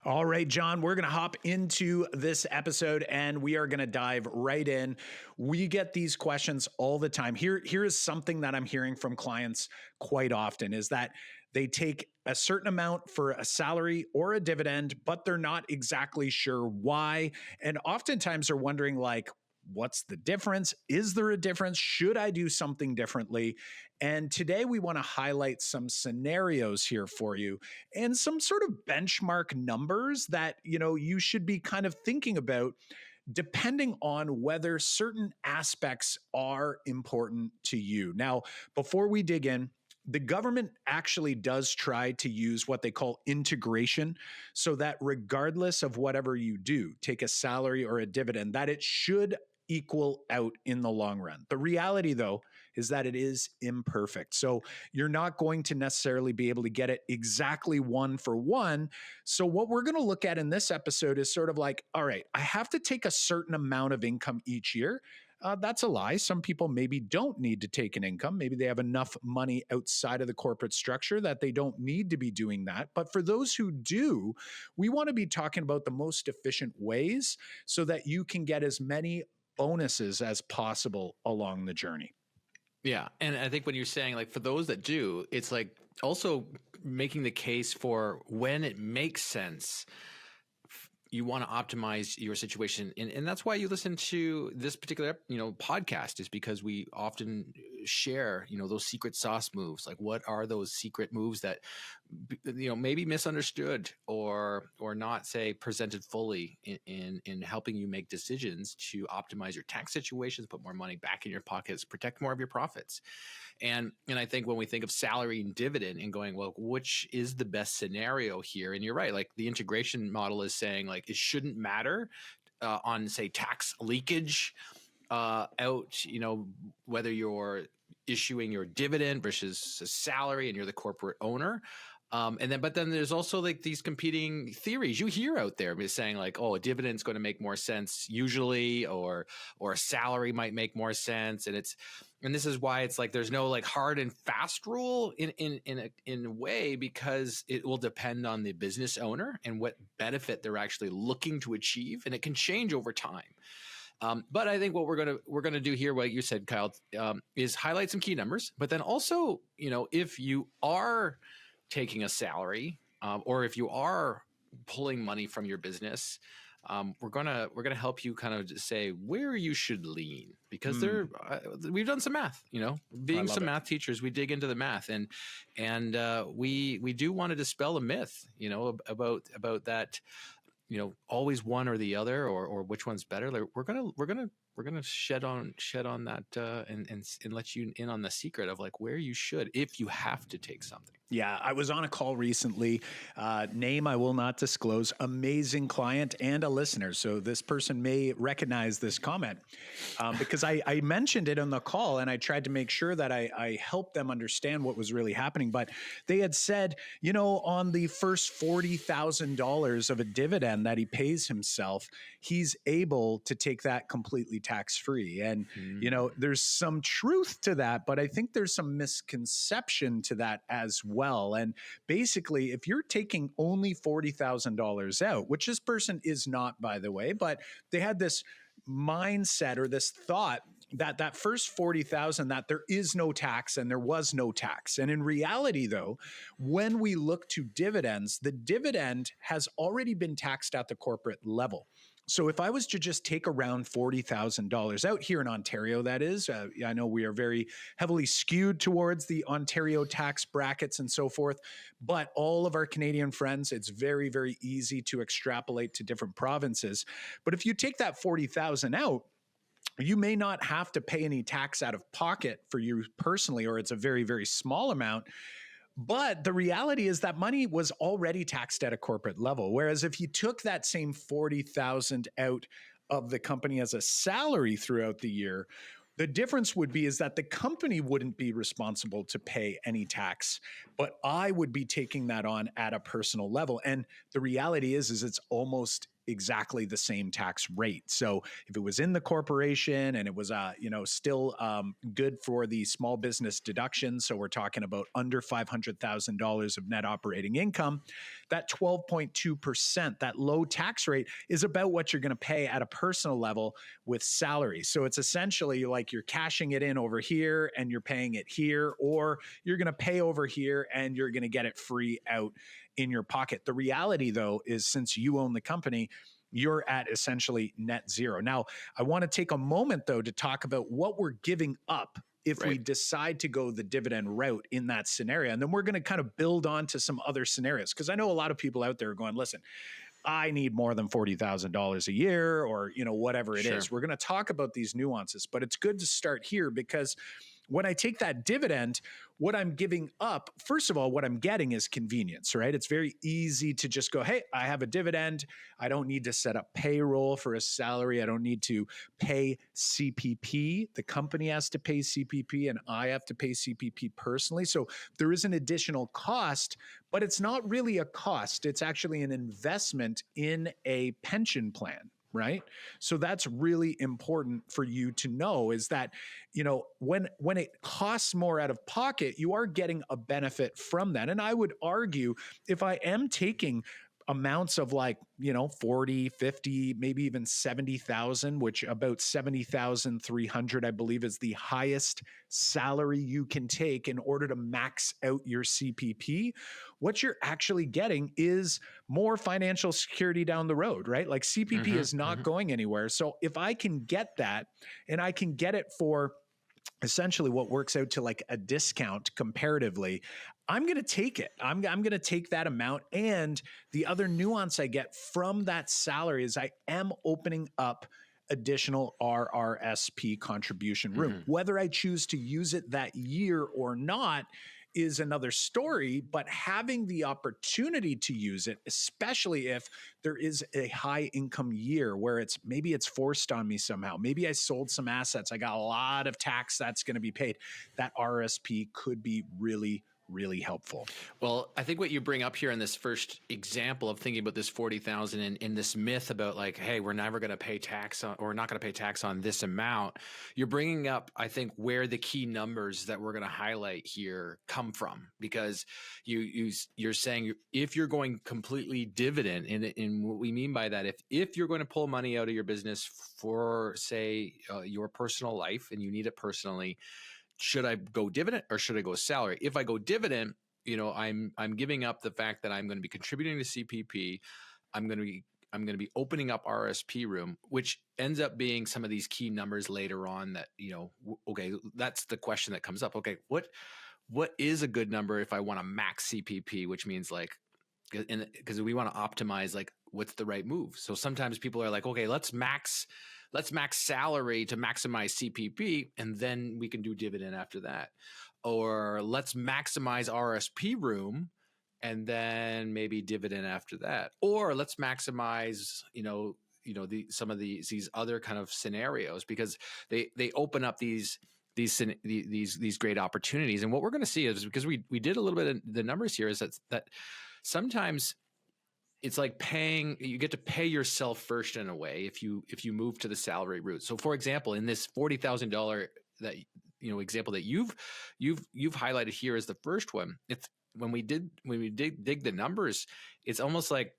All right, John, we're going to hop into this episode and we are going to dive right in. We get these questions all the time. Here is something that I'm hearing from clients quite often is that they take a certain amount for a salary or a dividend, but they're not exactly sure why. And oftentimes they're wondering like, what's the difference? Is there a difference? Should I do something differently? And today we want to highlight some scenarios here for you and some sort of benchmark numbers that, you should be kind of thinking about depending on whether certain aspects are important to you. Now, before we dig in, the government actually does try to use what they call integration so that regardless of whatever you do, take a salary or a dividend, that it should equal out in the long run. The reality, though, is that it is imperfect. So you're not going to necessarily be able to get it exactly one for one. So what we're going to look at in this episode is sort of like, all right, I have to take a certain amount of income each year. That's a lie. Some people maybe don't need to take an income. Maybe they have enough money outside of the corporate structure that they don't need to be doing that. But for those who do, we want to be talking about the most efficient ways so that you can get as many bonuses as possible along the journey. Yeah. And I think when you're saying like for those that do, it's like also making the case for when it makes sense. You want to optimize your situation. And that's why you listen to this particular, podcast is because we often share, those secret sauce moves. Like what are those secret moves that, maybe misunderstood or not say presented fully in helping you make decisions to optimize your tax situations, put more money back in your pockets, protect more of your profits. And I think when we think of salary and dividend and going, well, which is the best scenario here? And you're right. Like the integration model is saying like, it shouldn't matter on say tax leakage out, whether you're issuing your dividend versus a salary and you're the corporate owner. But then there's also like these competing theories you hear out there saying like, oh, a dividend's going to make more sense usually, or a salary might make more sense. And this is why it's like, there's no like hard and fast rule in a way, because it will depend on the business owner and what benefit they're actually looking to achieve. And it can change over time. But I think what we're gonna do here, what you said, Kyle, is highlight some key numbers. But then also, if you are taking a salary, or if you are pulling money from your business, we're gonna help you kind of just say where you should lean, because we've done some math. Being some math teachers, we dig into the math, and we do want to dispel a myth, about that. Always one or the other, or which one's better. Like we're gonna shed on that and let you in on the secret of like where you should, if you have to take something. Yeah, I was on a call recently, name I will not disclose, amazing client and a listener. So this person may recognize this comment because I mentioned it on the call and I tried to make sure that I helped them understand what was really happening. But they had said, on the first $40,000 of a dividend that he pays himself, he's able to take that completely tax-free. And, there's some truth to that, but I think there's some misconception to that as well. And basically, if you're taking only $40,000 out, which this person is not, by the way, but they had this mindset or this thought that first 40,000, that there is no tax and there was no tax. And in reality, though, when we look to dividends, the dividend has already been taxed at the corporate level. So if I was to just take around $40,000 out here in Ontario, that is, I know we are very heavily skewed towards the Ontario tax brackets and so forth, but all of our Canadian friends, it's very, very easy to extrapolate to different provinces. But if you take that 40,000 out, you may not have to pay any tax out of pocket for you personally, or it's a very, very small amount. But the reality is that money was already taxed at a corporate level. Whereas if you took that same 40,000 out of the company as a salary throughout the year, the difference would be is that the company wouldn't be responsible to pay any tax, but I would be taking that on at a personal level. And the reality is it's almost exactly the same tax rate. So if it was in the corporation and it was, still good for the small business deduction, so we're talking about under $500,000 of net operating income, that 12.2%, that low tax rate, is about what you're going to pay at a personal level with salary. So it's essentially like you're cashing it in over here and you're paying it here, or you're going to pay over here and you're going to get it free out in your pocket. The reality, though, is since you own the company, you're at essentially net zero. Now, I want to take a moment, though, to talk about what we're giving up if we decide to go the dividend route in that scenario. And then we're going to kind of build on to some other scenarios, because I know a lot of people out there are going, listen, I need more than $40,000 a year, or, whatever it is. We're going to talk about these nuances, but it's good to start here, because when I take that dividend, what I'm giving up, first of all, what I'm getting is convenience, right? It's very easy to just go, hey, I have a dividend. I don't need to set up payroll for a salary. I don't need to pay CPP. The company has to pay CPP and I have to pay CPP personally. So there is an additional cost, but it's not really a cost. It's actually an investment in a pension plan. Right. So that's really important for you to know, is that, when it costs more out of pocket, you are getting a benefit from that. And I would argue, if I am taking amounts of 40, 50, maybe even 70,000, which about 70,300, I believe, is the highest salary you can take in order to max out your CPP. What you're actually getting is more financial security down the road, right? Like CPP is not going anywhere. So if I can get that, and I can get it for essentially what works out to like a discount comparatively, I'm going to take it. I'm going to take that amount. And the other nuance I get from that salary is I am opening up additional RRSP contribution room. Whether I choose to use it that year or not is another story, but having the opportunity to use it, especially if there is a high income year where maybe it's forced on me somehow. Maybe I sold some assets. I got a lot of tax that's going to be paid. That RSP could be really, really helpful. Well, I think what you bring up here in this first example of thinking about this 40,000 and in this myth about like, hey, we're never going to pay tax on, or not going to pay tax on this amount. You're bringing up, I think, where the key numbers that we're going to highlight here come from, because you're saying if you're going completely dividend, and what we mean by that, if you're going to pull money out of your business for, say, your personal life and you need it personally, should I go dividend or should I go salary? If I go dividend, I'm giving up the fact that I'm going to be contributing to CPP. I'm going to be opening up RSP room, which ends up being some of these key numbers later on that, okay, that's the question that comes up. Okay, what is a good number if I want to max CPP, which means like, because we want to optimize like what's the right move. So sometimes people are like, okay, let's max salary to maximize CPP, and then we can do dividend after that. Or let's maximize RSP room, and then maybe dividend after that. Or let's maximize, some of these other kind of scenarios, because they open up these great opportunities. And what we're going to see is, because we did a little bit of the numbers here, is that sometimes it's like you get to pay yourself first in a way if you move to the salary route. So for example, in this $40,000 that example that you've highlighted here as the first one, it's when we dig the numbers, it's almost like,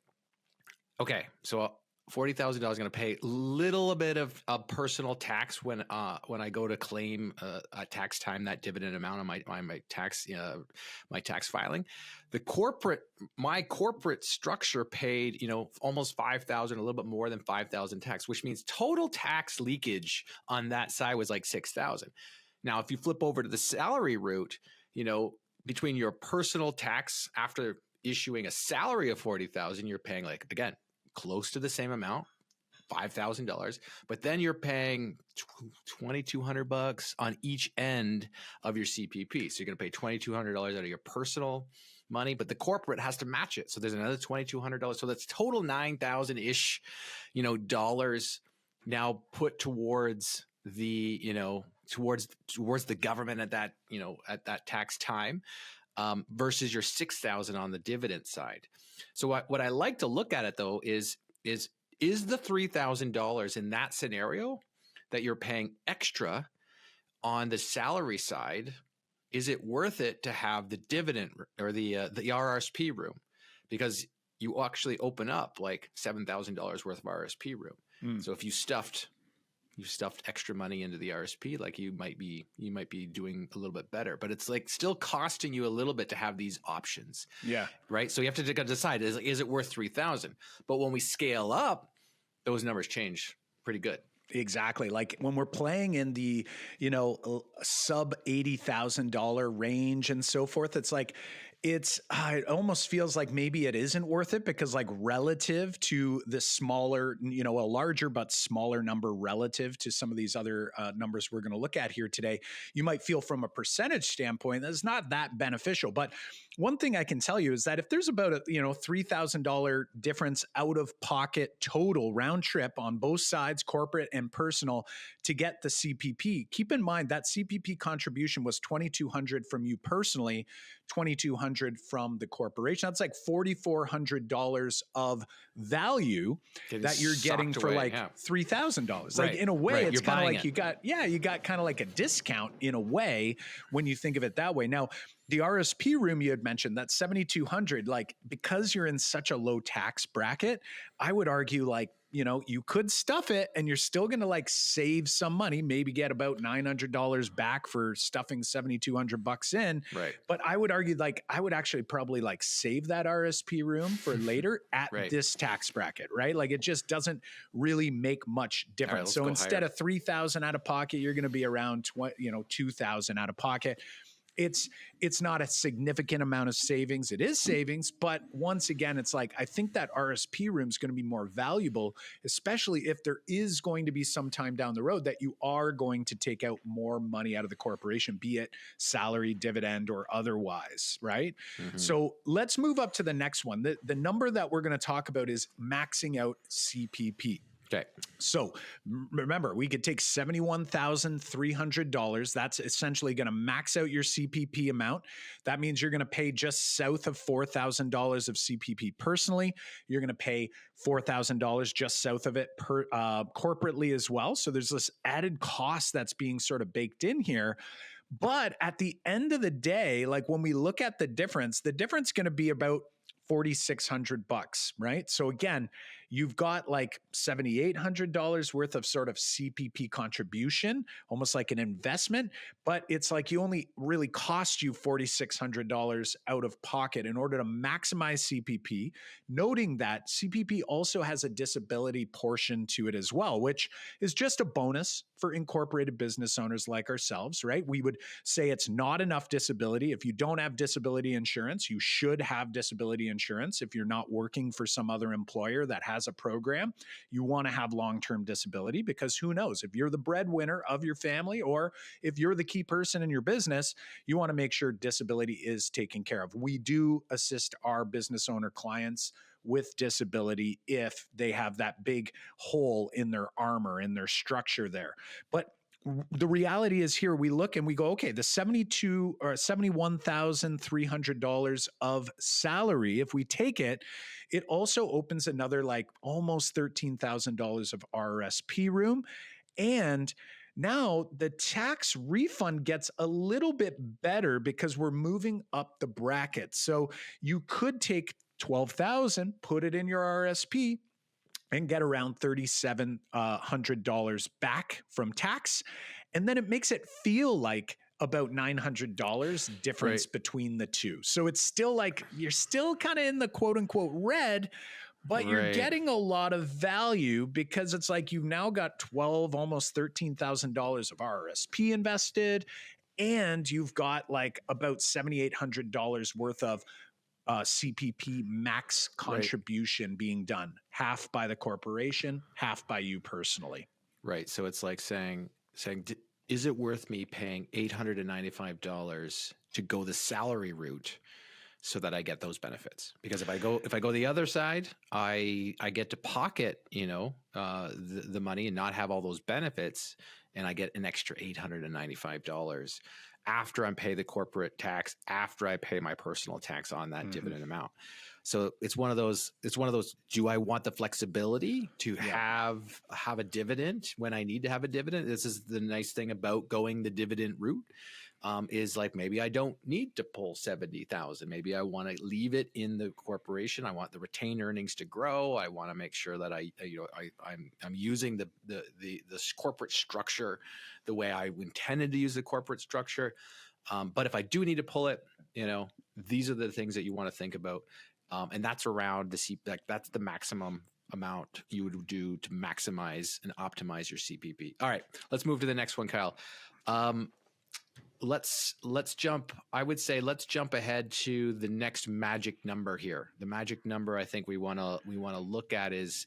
okay, so $40,000 going to pay a little bit of personal tax when I go to claim at tax time that dividend amount on my tax filing. My corporate structure paid almost $5,000, a little bit more than $5,000 tax, which means total tax leakage on that side was like $6,000. Now, if you flip over to the salary route, between your personal tax after issuing a salary of $40,000, you're paying like, again, close to the same amount, $5,000, but then you're paying $2,200 on each end of your CPP. So you're going to pay $2,200 out of your personal money, but the corporate has to match it. So there's another $2,200. So that's total $9,000-ish, dollars now put towards the, towards the government at that, at that tax time. Versus your $6,000 on the dividend side. So what I like to look at it though is is the $3,000 in that scenario that you're paying extra on the salary side, is it worth it to have the dividend or the RSP room? Because you actually open up like $7,000 worth of RSP room. So if you stuffed extra money into the RSP, like you might be doing a little bit better, but it's like still costing you a little bit to have these options. Yeah. Right. So you have to decide, is it worth 3,000? But when we scale up, those numbers change pretty good. Exactly. Like when we're playing in the, sub $80,000 range and so forth, it's like, it almost feels like maybe it isn't worth it because like relative to the smaller, a larger but smaller number relative to some of these other numbers we're going to look at here today, you might feel from a percentage standpoint that's not that beneficial. But one thing I can tell you is that if there's about a $3,000 difference out of pocket total round trip on both sides, corporate and personal, to get the CPP, keep in mind that CPP contribution was $2,200 from you personally, $2,200 from the corporation. That's like $4,400 of value that you're getting for like $3,000. Like in a way, it's kind of like you got kind of like a discount in a way when you think of it that way. Now, the RSP room you had mentioned, that $7,200, like because you're in such a low tax bracket, I would argue like, you could stuff it and you're still going to like save some money, maybe get about $900 back for stuffing $7,200 in. Right. But I would argue like, I would actually probably like save that RSP room for later at this tax bracket, right? Like it just doesn't really make much difference. So instead of $3,000 out of pocket, you're going to be around $2,000 out of pocket. It's not a significant amount of savings. It is savings, but once again, it's like, I think that RSP room is going to be more valuable, especially if there is going to be some time down the road that you are going to take out more money out of the corporation, be it salary, dividend, or otherwise, right? Mm-hmm. So let's move up to the next one. The number that we're going to talk about is maxing out CPP. Okay. So remember, we could take $71,300. That's essentially going to max out your CPP amount. That means you're going to pay just south of $4,000 of CPP personally. You're going to pay $4,000 just south of it corporately as well. So there's this added cost that's being sort of baked in here. But at the end of the day, like when we look at the difference is going to be about $4,600, right? So again, you've got like $7,800 worth of sort of CPP contribution, almost like an investment, but it's like you only really cost you $4,600 out of pocket in order to maximize CPP, noting that CPP also has a disability portion to it as well, which is just a bonus for incorporated business owners like ourselves, right? We would say it's not enough disability. If you don't have disability insurance, you should have disability insurance. If you're not working for some other employer that has a program, you want to have long-term disability because who knows, if you're the breadwinner of your family or if you're the key person in your business, you want to make sure disability is taken care of. We do assist our business owner clients with disability if they have that big hole in their armor, in their structure there. But the reality is here we look and we go, okay, the $71,300 of salary, if we take it, it also opens another like almost $13,000 of RSP room. And now the tax refund gets a little bit better because we're moving up the bracket. So you could take $12,000, put it in your RSP, and get around $3,700 back from tax. And then it makes it feel like about $900 difference between the two. So it's still like, you're still kind of in the quote unquote red, but you're getting a lot of value because it's like you've now got almost $13,000 of RSP invested, and you've got like about $7,800 worth of CPP max contribution being done, half by the corporation, half by you personally. Right. So it's like saying, is it worth me paying $895 to go the salary route so that I get those benefits? Because if I go the other side, I get to pocket, the money and not have all those benefits, and I get an extra $895 after I pay the corporate tax, after I pay my personal tax on that dividend amount. So it's one of those. Do I want the flexibility to have a dividend when I need to have a dividend? This is the nice thing about going the dividend route. Is like, maybe I don't need to pull 70,000. Maybe I want to leave it in the corporation. I want the retained earnings to grow. I want to make sure that I'm using the corporate structure the way I intended to use the corporate structure. But if I do need to pull it, these are the things that you want to think about. And that's around that's the maximum amount you would do to maximize and optimize your CPP. All right, let's move to the next one, Kyle. Let's jump. I would say let's jump ahead to the next magic number here. The magic number I think we want to look at is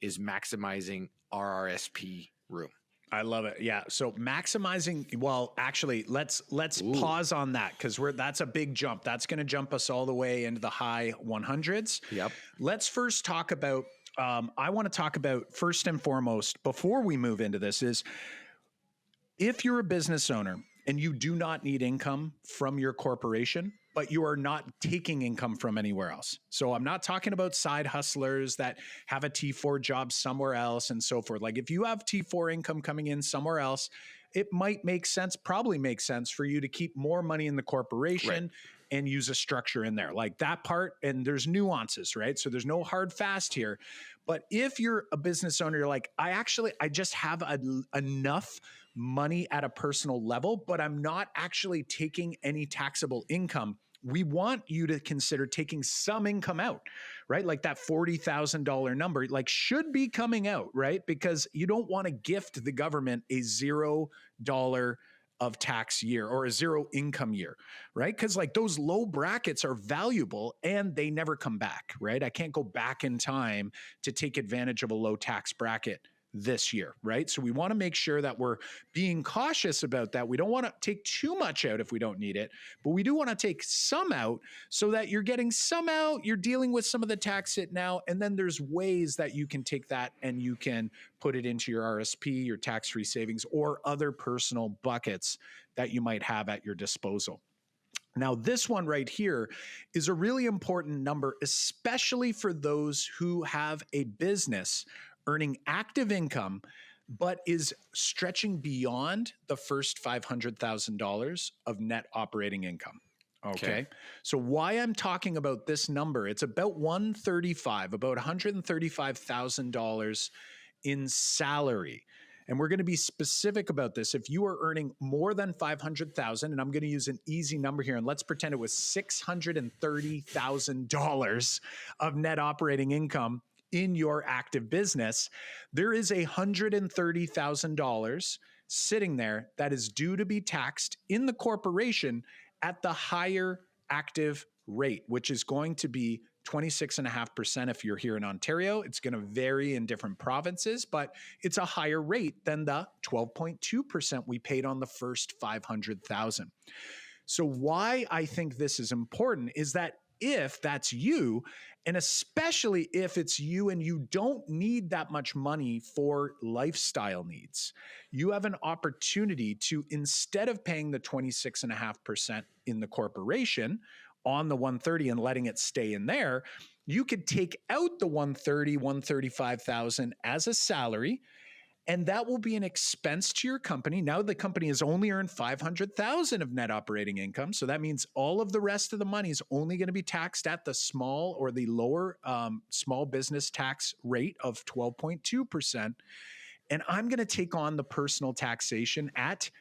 maximizing RRSP room. I love it. Yeah. So maximizing, well, actually let's pause on that, because that's a big jump. That's going to jump us all the way into the high 100s. Yep. Let's first talk about, I want to talk about first and foremost, before we move into this, is if you're a business owner and you do not need income from your corporation, but you are not taking income from anywhere else. So I'm not talking about side hustlers that have a T4 job somewhere else and so forth. Like, if you have T4 income coming in somewhere else, it might probably makes sense for you to keep more money in the corporation, right, and use a structure in there like that part. And there's nuances, right? So there's no hard fast here. But if you're a business owner, you're like, I just have enough money at a personal level, but I'm not actually taking any taxable income. We want you to consider taking some income out, right? Like that $40,000 number, like, should be coming out, right? Because you don't want to gift the government a $0 of tax year or a zero income year, right? Because like those low brackets are valuable and they never come back, right? I can't go back in time to take advantage of a low tax bracket this year, right? So we want to make sure that we're being cautious about that. We don't want to take too much out if we don't need it, but we do want to take some out so that you're getting some out, you're dealing with some of the tax hit now, and then there's ways that you can take that and you can put it into your RSP, your tax-free savings, or other personal buckets that you might have at your disposal. Now, this one right here is a really important number, especially for those who have a business earning active income, but is stretching beyond the first $500,000 of net operating income. Okay. So why I'm talking about this number, it's about $135,000 in salary. And we're going to be specific about this. If you are earning more than $500,000, and I'm going to use an easy number here, and let's pretend it was $630,000 of net operating income in your active business, there is $130,000 sitting there that is due to be taxed in the corporation at the higher active rate, which is going to be 26.5% if you're here in Ontario. It's going to vary in different provinces, but it's a higher rate than the 12.2% we paid on the first 500,000. So why I think this is important is that if that's you, and especially if it's you and you don't need that much money for lifestyle needs, you have an opportunity to, instead of paying the 26.5% in the corporation on the 130 and letting it stay in there, you could take out the 135,000 as a salary, and that will be an expense to your company. Now the company has only earned 500,000 of net operating income. So that means all of the rest of the money is only going to be taxed at the small or the lower small business tax rate of 12.2%. And I'm going to take on the personal taxation at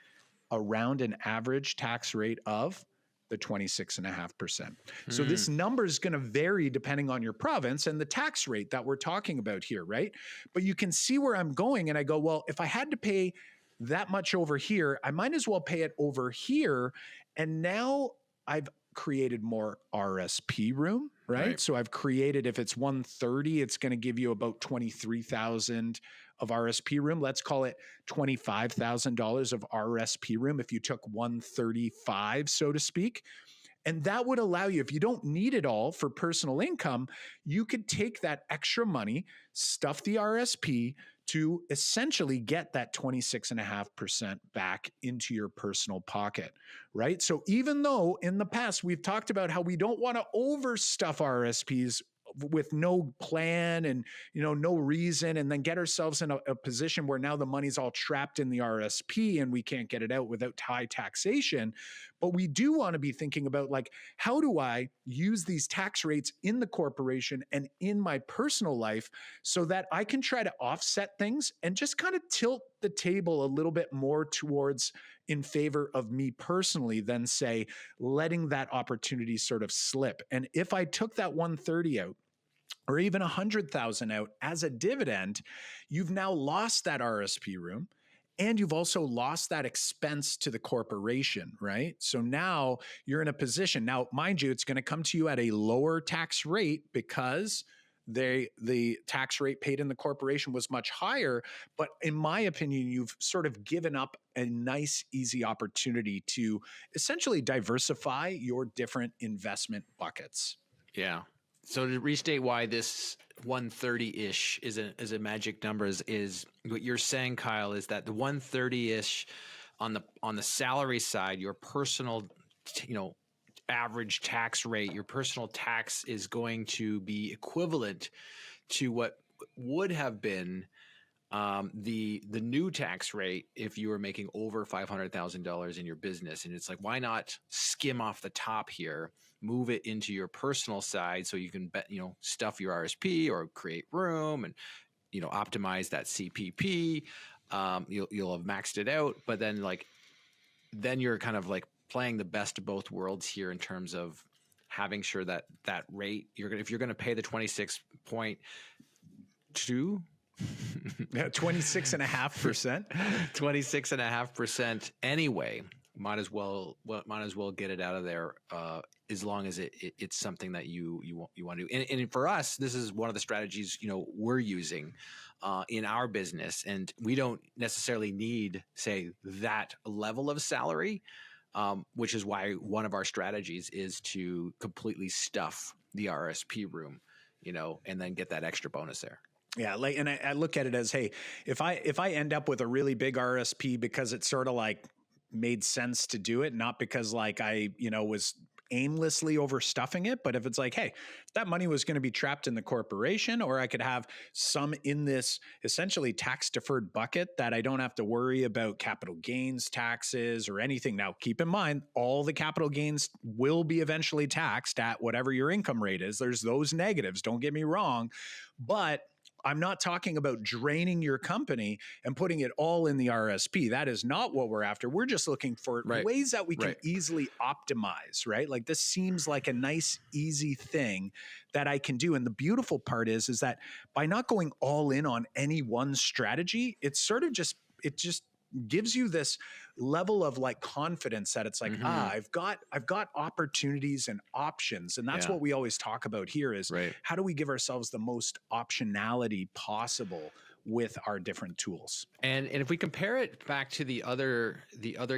around an average tax rate of the 26.5%. So this number is going to vary depending on your province and the tax rate that we're talking about here, right? But you can see where I'm going, and I go, well, if I had to pay that much over here, I might as well pay it over here. And now I've created more RSP room, right? So I've created, if it's 130, it's going to give you about 23,000 of RSP room. Let's call it $25,000 of RSP room if you took 135, so to speak. And that would allow you, if you don't need it all for personal income, you could take that extra money, stuff the RSP to essentially get that 26.5% back into your personal pocket, right? So even though in the past we've talked about how we don't want to overstuff RSPs with no plan and no reason, and then get ourselves in a position where now the money's all trapped in the RSP and we can't get it out without high taxation. But we do want to be thinking about, like, how do I use these tax rates in the corporation and in my personal life so that I can try to offset things and just kind of tilt the table a little bit more towards in favor of me personally than, say, letting that opportunity sort of slip. And if I took that 130 out, or even 100,000 out as a dividend, you've now lost that RSP room. And you've also lost that expense to the corporation, right? So now you're in a position. Now, mind you, it's going to come to you at a lower tax rate because the tax rate paid in the corporation was much higher. But in my opinion, you've sort of given up a nice, easy opportunity to essentially diversify your different investment buckets. Yeah. So to restate why this 130-ish is a magic number is what you're saying, Kyle, is that the 130-ish on the salary side, your personal, average tax rate, your personal tax is going to be equivalent to what would have been the new tax rate if you were making over $500,000 in your business. And it's like, why not skim off the top here, move it into your personal side so you can stuff your RSP or create room and optimize that CPP. You'll have maxed it out, but then you're kind of like playing the best of both worlds here in terms of having sure that rate if you're going to pay the 26.2 26.5%. 26.5% anyway. Might as well get it out of there as long as it's something that you want to do. And for us, this is one of the strategies we're using in our business, and we don't necessarily need, say, that level of salary, which is why one of our strategies is to completely stuff the RSP room, and then get that extra bonus there. Yeah, and I look at it as, hey, if I end up with a really big RSP because it sort of like made sense to do it, not because I was aimlessly overstuffing it, but if it's like, hey, if that money was going to be trapped in the corporation, or I could have some in this essentially tax deferred bucket that I don't have to worry about capital gains taxes or anything. Now, keep in mind, all the capital gains will be eventually taxed at whatever your income rate is. There's those negatives, don't get me wrong, but I'm not talking about draining your company and putting it all in the RSP. That is not what we're after. We're just looking for ways that we can easily optimize, right? Like, this seems like a nice, easy thing that I can do. And the beautiful part is that by not going all in on any one strategy, it's sort of just gives you this level of confidence that it's like, I've got opportunities and options. And that's what we always talk about here is how do we give ourselves the most optionality possible with our different tools. And if we compare it back to the other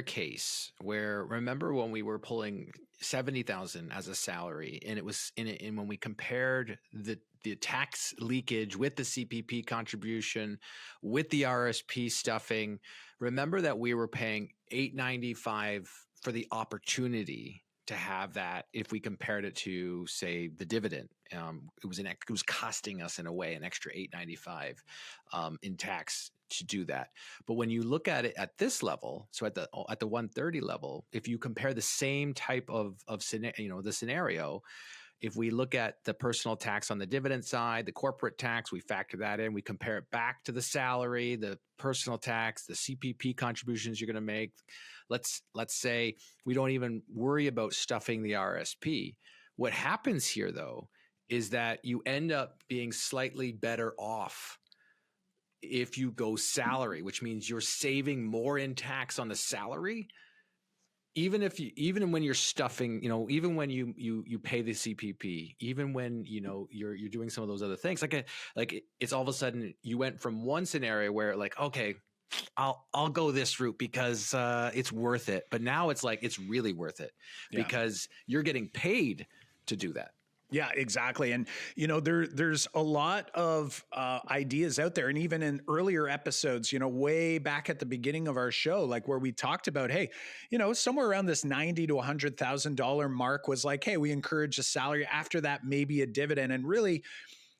case where, remember when we were pulling 70,000 as a salary, and it was and when we compared the tax leakage with the CPP contribution with the RSP stuffing, remember that we were paying $895 for the opportunity to have that. If we compared it to, say, the dividend, it was costing us in a way an extra $895 in tax to do that. But when you look at it at this level, so at the 130 level, if you compare the same type of the scenario, if we look at the personal tax on the dividend side, the corporate tax, we factor that in, we compare it back to the salary, the personal tax, the CPP contributions you're going to make. Let's say we don't even worry about stuffing the RSP. What happens here, though, is that you end up being slightly better off if you go salary, which means you're saving more in tax on the salary. Even when you're stuffing, even when you pay the CPP, even when you're doing some of those other things, like it's all of a sudden you went from one scenario where okay, I'll go this route because it's worth it. But now it's like it's really worth it because you're getting paid to do that. Yeah, exactly. And, there's a lot of ideas out there. And even in earlier episodes, way back at the beginning of our show, like where we talked about, hey, somewhere around this $90,000 to $100,000 mark was like, hey, we encourage a salary. After that, maybe a dividend. And really,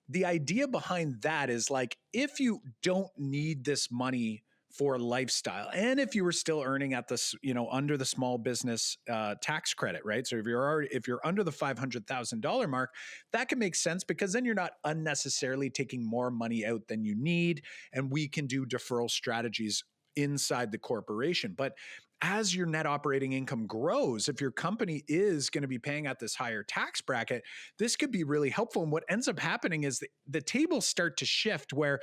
the idea behind that is like, if you don't need this money for lifestyle, and if you were still earning at this, under the small business tax credit, right? So if you're under the $500,000 mark, that can make sense because then you're not unnecessarily taking more money out than you need, and we can do deferral strategies inside the corporation. But as your net operating income grows, if your company is going to be paying at this higher tax bracket, this could be really helpful. And what ends up happening is the tables start to shift where,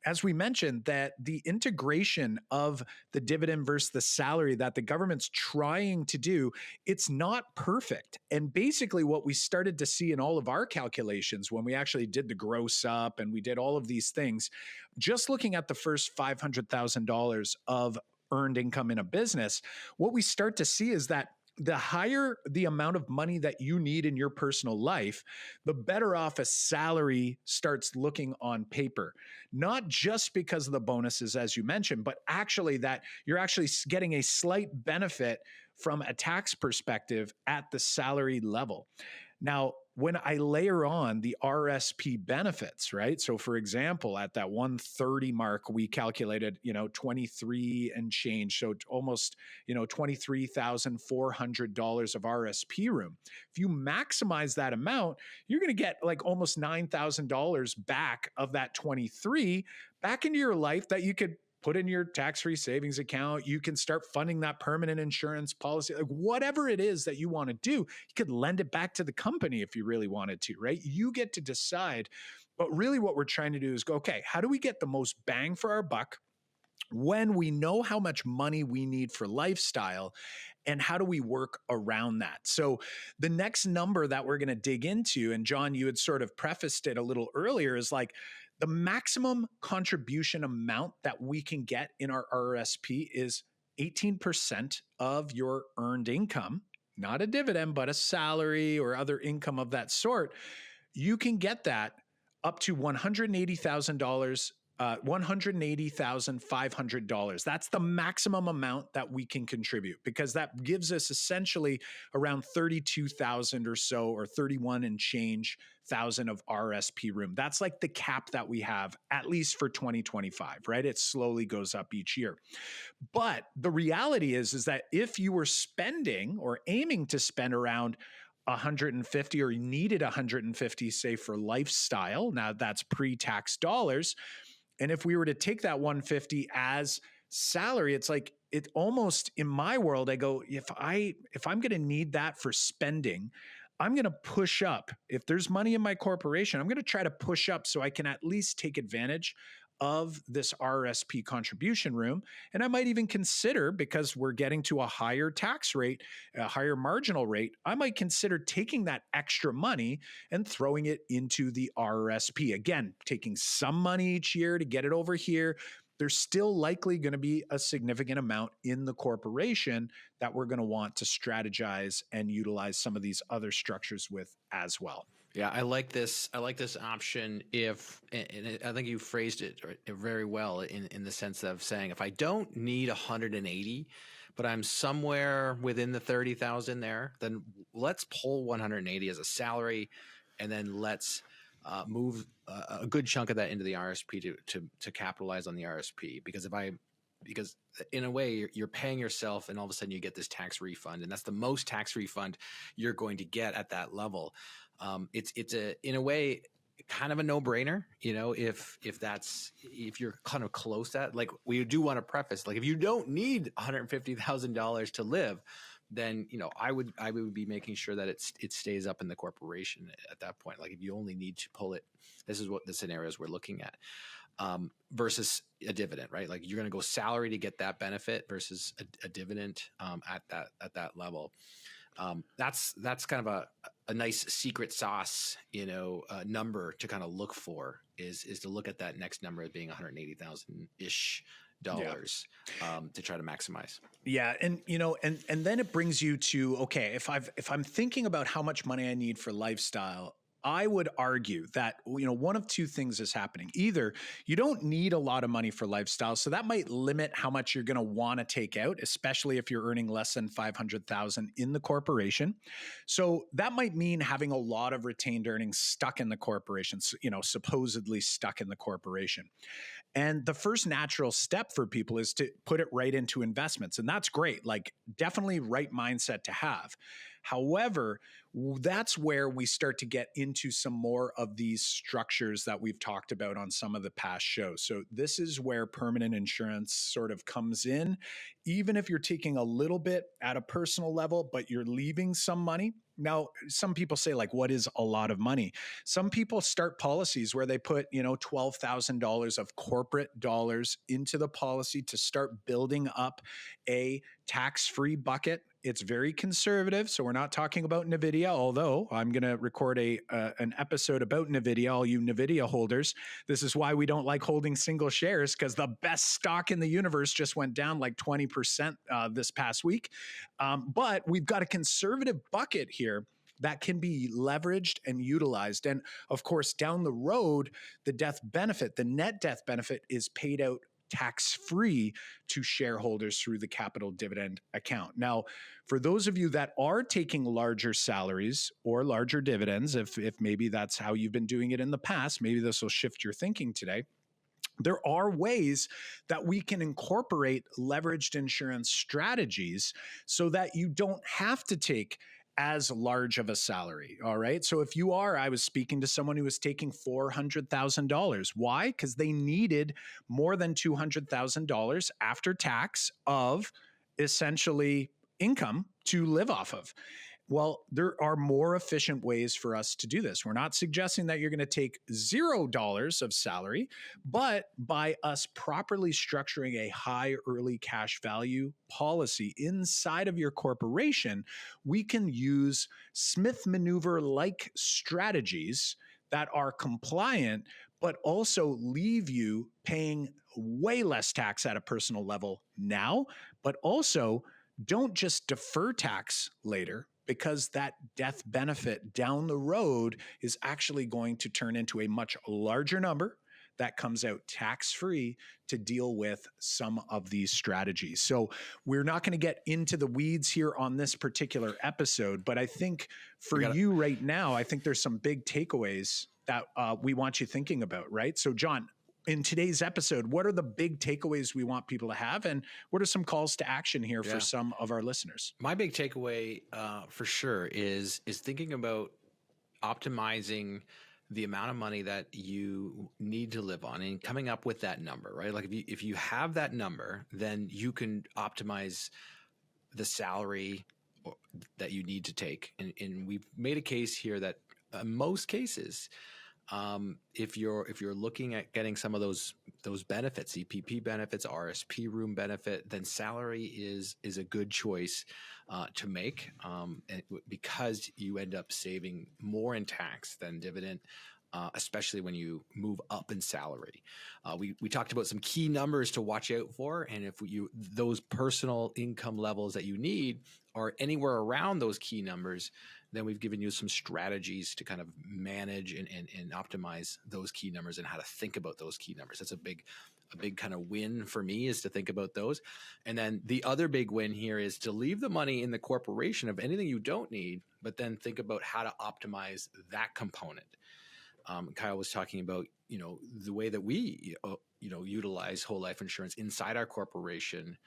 as we mentioned, that the integration of the dividend versus the salary that the government's trying to do, it's not perfect. And basically what we started to see in all of our calculations when we actually did the gross up and we did all of these things, just looking at the first $500,000 of earned income in a business, what we start to see is that the higher the amount of money that you need in your personal life, the better off a salary starts looking on paper. Not just because of the bonuses, as you mentioned, but actually that you're actually getting a slight benefit from a tax perspective at the salary level. Now, when I layer on the RSP benefits, right? So for example, at that 130 mark, we calculated, 23 and change. So almost, $23,400 of RSP room. If you maximize that amount, you're going to get like almost $9,000 back of that 23 back into your life that you could put in your tax-free savings account. You can start funding that permanent insurance policy, like whatever it is that you want to do. You could lend it back to the company if you really wanted to, right? You get to decide. But really what we're trying to do is go, okay, how do we get the most bang for our buck when we know how much money we need for lifestyle, and how do we work around that? So the next number that we're going to dig into, and John, you had sort of prefaced it a little earlier, is like the maximum contribution amount that we can get in our RSP is 18% of your earned income, not a dividend, but a salary or other income of that sort. You can get that up to $180,000, $180,500. That's the maximum amount that we can contribute, because that gives us essentially around 32,000 or so, or 31 and change thousand of RSP room. That's like the cap that we have, at least for 2025, right? It slowly goes up each year. But the reality is that if you were spending or aiming to spend around 150, or you needed 150, say for lifestyle, now that's pre-tax dollars, and if we were to take that 150 as salary, it's like, it almost, in my world, I go, if I'm going to need that for spending, I'm going to push up. If there's money in my corporation, I'm going to try to push up so I can at least take advantage of this RSP contribution room. And I might even consider, because we're getting to a higher tax rate, a higher marginal rate, I might consider taking that extra money and throwing it into the RSP. Again, taking some money each year to get it over here. There's still likely going to be a significant amount in the corporation that we're going to want to strategize and utilize some of these other structures with as well. Yeah, I like this. I like this option. And I think you phrased it very well in the sense of saying, if I don't need 180, but I'm somewhere within the 30,000 there, then let's pull 180 as a salary, and then let's move a good chunk of that into the RSP to capitalize on the RSP. Because in a way you're paying yourself, and all of a sudden you get this tax refund, and that's the most tax refund you're going to get at that level. It's in a way kind of a no-brainer, if you're kind of close to that. Like, we do want to preface, like, if you don't need $150,000 to live, then I would be making sure that it stays up in the corporation at that point. Like, if you only need to pull it, this is what the scenarios we're looking at, versus a dividend, right? Like, you're going to go salary to get that benefit versus a dividend at that level. That's kind of a nice secret sauce, number to kind of look for, is to look at that next number as being 180,000 ish Yeah. to try to maximize. Yeah, and and then it brings you to, okay, if I'm thinking about how much money I need for lifestyle, I would argue that one of two things is happening. Either you don't need a lot of money for lifestyle, so that might limit how much you're going to want to take out, especially if you're earning less than 500,000 in the corporation. So that might mean having a lot of retained earnings stuck in the corporation, supposedly stuck in the corporation. And the first natural step for people is to put it right into investments. And that's great, like definitely right mindset to have. However, that's where we start to get into some more of these structures that we've talked about on some of the past shows. So this is where permanent insurance sort of comes in. Even if you're taking a little bit at a personal level, but you're leaving some money. Now, some people say, like, what is a lot of money? Some people start policies where they put, $12,000 of corporate dollars into the policy to start building up a tax-free bucket. It's very conservative, so we're not talking about NVIDIA, although I'm going to record an episode about NVIDIA, all you NVIDIA holders. This is why we don't like holding single shares, because the best stock in the universe just went down like 20% this past week. But we've got a conservative bucket here that can be leveraged and utilized. And of course, down the road, the net death benefit is paid out tax-free to shareholders through the capital dividend account. Now, for those of you that are taking larger salaries or larger dividends, if maybe that's how you've been doing it in the past, maybe this will shift your thinking today. There are ways that we can incorporate leveraged insurance strategies so that you don't have to take as large of a salary. All right. So if I was speaking to someone who was taking $400,000. Why? Because they needed more than $200,000 after tax of essentially income to live off of. Well, there are more efficient ways for us to do this. We're not suggesting that you're going to take $0 of salary, but by us properly structuring a high early cash value policy inside of your corporation, we can use Smith maneuver-like strategies that are compliant, but also leave you paying way less tax at a personal level now, but also don't just defer tax later, because that death benefit down the road is actually going to turn into a much larger number that comes out tax-free to deal with some of these strategies. So we're not going to get into the weeds here on this particular episode, but I think for you right now, I think there's some big takeaways that we want you thinking about, right? So John, in today's episode, what are the big takeaways we want people to have? And what are some calls to action here for some of our listeners? My big takeaway for sure is thinking about optimizing the amount of money that you need to live on and coming up with that number, right? Like if you have that number, then you can optimize the salary that you need to take. And we've made a case here that in most cases, if you're looking at getting some of those benefits, EPP benefits, RSP room benefit, then salary is a good choice to make, because you end up saving more in tax than dividend. Especially when you move up in salary. We talked about some key numbers to watch out for. And if those personal income levels that you need are anywhere around those key numbers, then we've given you some strategies to kind of manage and optimize those key numbers and how to think about those key numbers. That's a big kind of win for me, is to think about those. And then the other big win here is to leave the money in the corporation of anything you don't need, but then think about how to optimize that component. Kyle was talking about, the way that we, utilize whole life insurance inside our corporation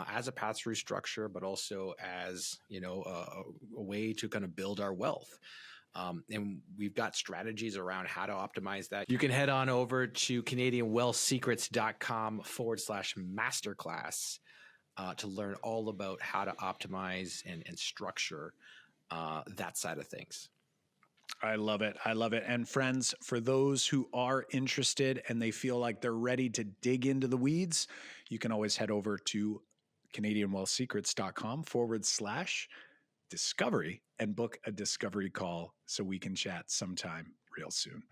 as a pass-through structure, but also as, a way to kind of build our wealth. And we've got strategies around how to optimize that. You can head on over to CanadianWealthSecrets.com/masterclass to learn all about how to optimize and structure that side of things. I love it. I love it. And friends, for those who are interested and they feel like they're ready to dig into the weeds, you can always head over to CanadianWealthSecrets.com/discovery and book a discovery call so we can chat sometime real soon.